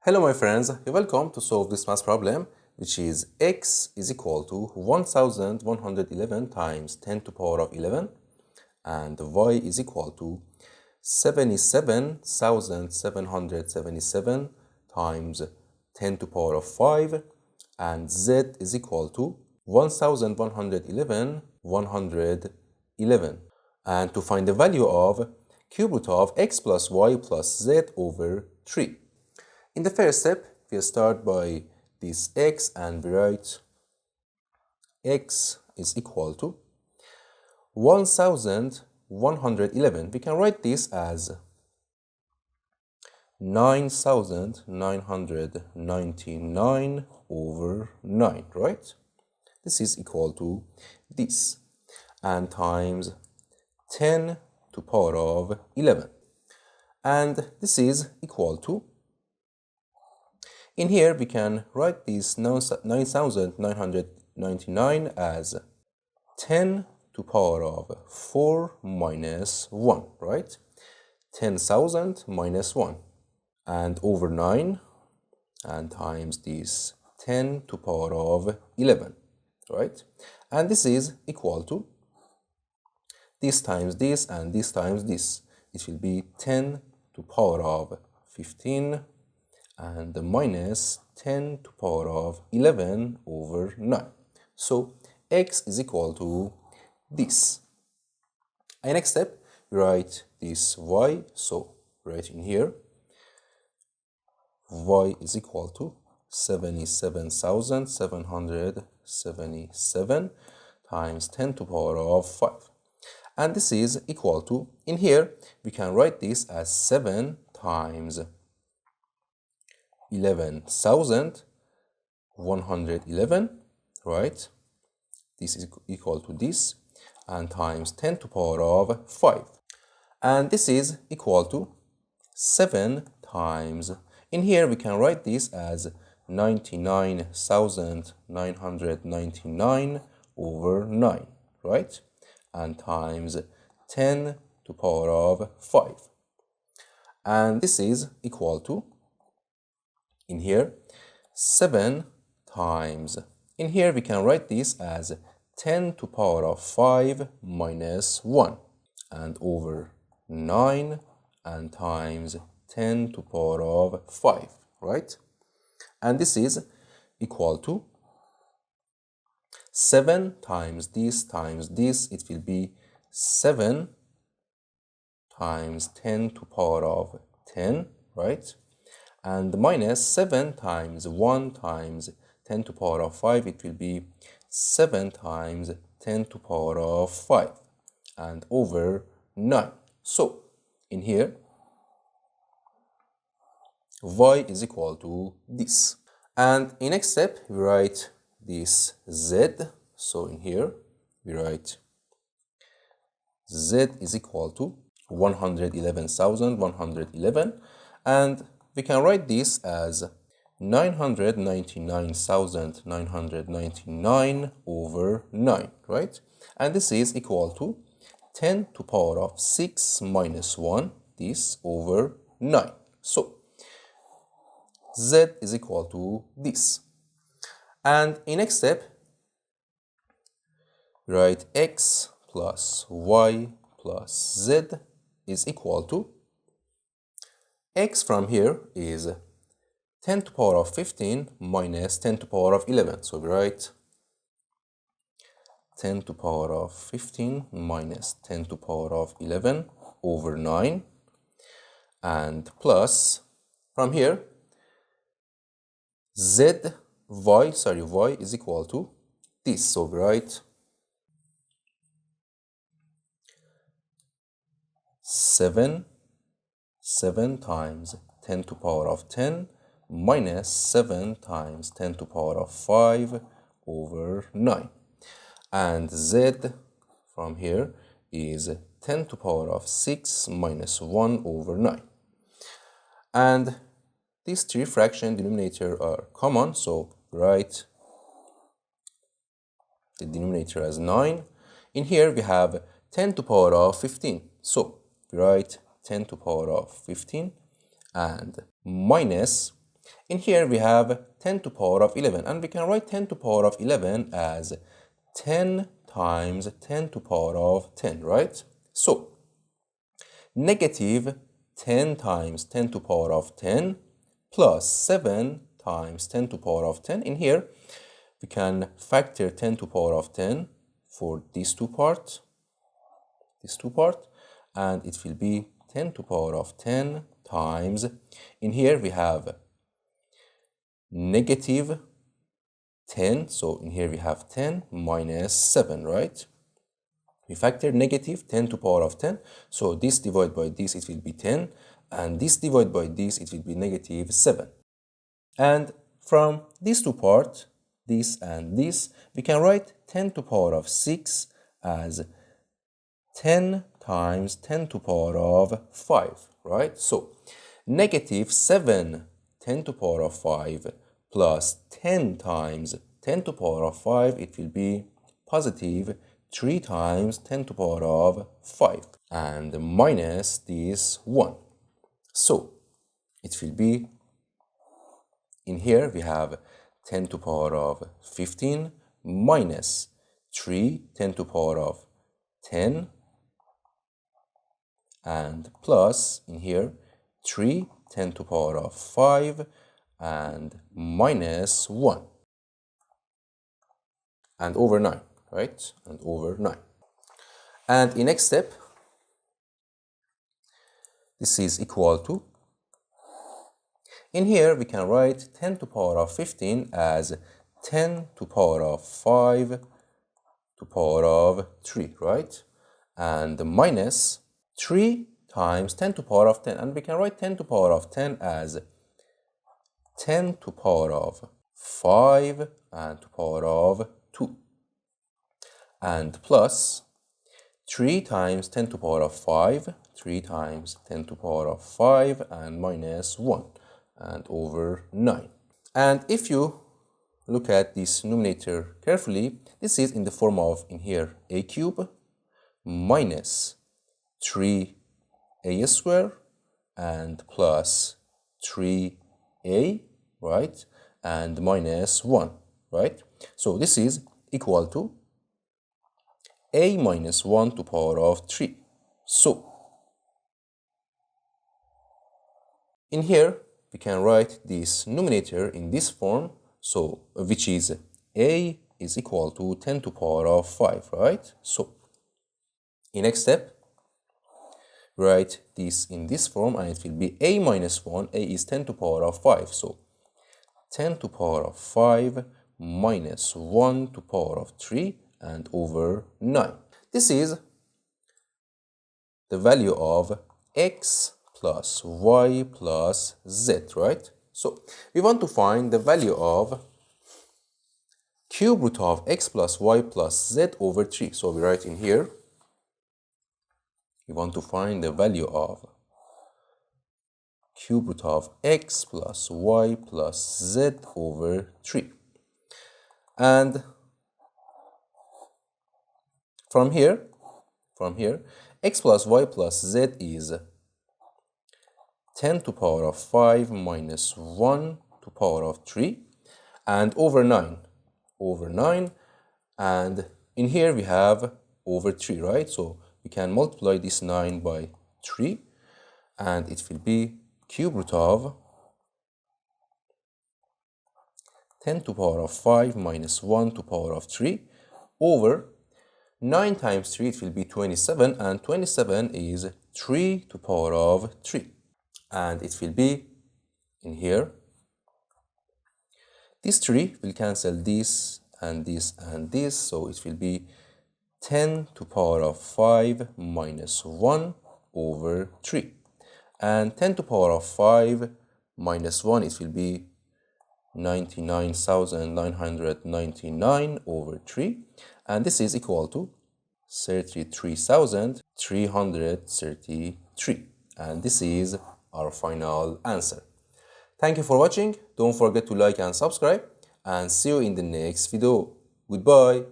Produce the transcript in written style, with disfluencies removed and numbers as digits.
Hello my friends, you're welcome to solve this math problem, which is x is equal to 1111 times 10 to power of 11 and y is equal to 77,777 times 10 to power of 5 and z is equal to 1111 111. And to find the value of cube root of x plus y plus z over 3. In the first step, we'll start by this x and we write x is equal to 1111. We can write this as 9,999 over 9, right? This is equal to this and times 10 to power of 11. And this is equal to, in here we can write this 9,999 as 10 to power of 4 minus 1, right? 10,000 minus 1 and over 9 and times this 10 to power of 11, right? And this is equal to this times this and this times this. It will be 10 to power of 15 and minus 10 to power of 11 over 9. So x is equal to this. And next step, we write this y. So write in here, y is equal to 77,777 times 10 to power of 5. And this is equal to, in here, we can write this as 7 times 11,111, right? This is equal to this and times 10 to power of 5. And this is equal to 7 times, in here we can write this as 99,999 over 9, right? And times 10 to power of 5. And this is equal to, in here, 7 times, in here we can write this as 10 to power of 5 minus 1 and over 9 and times 10 to power of 5, right? And this is equal to 7 times this, it will be 7 times 10 to power of 10, right? And minus 7 times 1 times 10 to power of 5, it will be 7 times 10 to power of 5 and over 9. So in here, y is equal to this. And in next step, we write this z. So in here, we write z is equal to 111,111 and we can write this as 999,999 over 9, right? And this is equal to 10 to power of 6 minus 1, this over 9. So z is equal to this. And in next step, write x plus y plus z is equal to, x from here is 10 to power of 15 minus 10 to power of 11. So we write 10 to power of 15 minus 10 to power of 11 over 9 and plus from here y is equal to this. So we write 7 times 10 to power of 10 minus 7 times 10 to power of 5 over 9. And z from here is 10 to power of 6 minus 1 over 9. And these three fraction denominator are common, so write the denominator as 9. In here we have 10 to power of 15. So we write 10 to power of 15 and minus In here we have 10 to power of 11, and we can write 10 to power of 11 as 10 times 10 to power of 10, right? So negative 10 times 10 to power of 10 plus 7 times 10 to power of 10. In here we can factor 10 to power of 10 for these two parts, and it will be 10 to power of 10 times, in here we have negative 10, so in here we have 10 minus 7, right? We factor negative 10 to power of 10, so this divided by this, it will be 10, and this divided by this, it will be negative 7. And from these two parts, this and this, we can write 10 to power of 6 as 10 times 10 to power of 5, right? So negative 7 10 to power of 5 plus 10 times 10 to power of 5, it will be positive 3 times 10 to power of 5 and minus this 1. So it will be, in here we have 10 to power of 15 minus 3 10 to power of 10 and plus, in here, 3 10 to power of 5 and minus 1 and over 9, right? And over 9. And in next step, this is equal to, in here we can write 10 to power of 15 as 10 to power of 5 to power of 3, right? And minus 3 times 10 to power of 10, and we can write 10 to power of 10 as 10 to power of 5 and to power of 2, and plus 3 times 10 to power of 5, 3 times 10 to power of 5 and minus 1 and over 9. And if you look at this numerator carefully, this is in the form of, in here, a cube minus 3a square and plus 3a, right, and minus 1, right? So this is equal to a minus 1 to power of 3. So in here we can write this numerator in this form, so which is a is equal to 10 to power of 5, right? So in next step, write this in this form, and it will be a minus 1. A is 10 to power of 5, so 10 to power of 5 minus 1 to power of 3 and over 9. This is the value of x plus y plus z, right? So we want to find the value of cube root of x plus y plus z over 3. So we write in here, we want to find the value of cube root of x plus y plus z over 3. And from here, x plus y plus z is 10 to power of 5 minus 1 to power of 3 and over 9, and in here we have over 3, right? So we can multiply this 9 by 3, and it will be cube root of 10 to power of 5 minus 1 to power of 3 over 9 times 3, it will be 27, and 27 is 3 to power of 3. And it will be, in here, this 3 will cancel this and this and this, so it will be 10 to power of 5 minus 1 over 3. And 10 to power of 5 minus 1, it will be 99,999 over 3. And this is equal to 33,333. And this is our final answer. Thank you for watching. Don't forget to like and subscribe, and see you in the next video. Goodbye.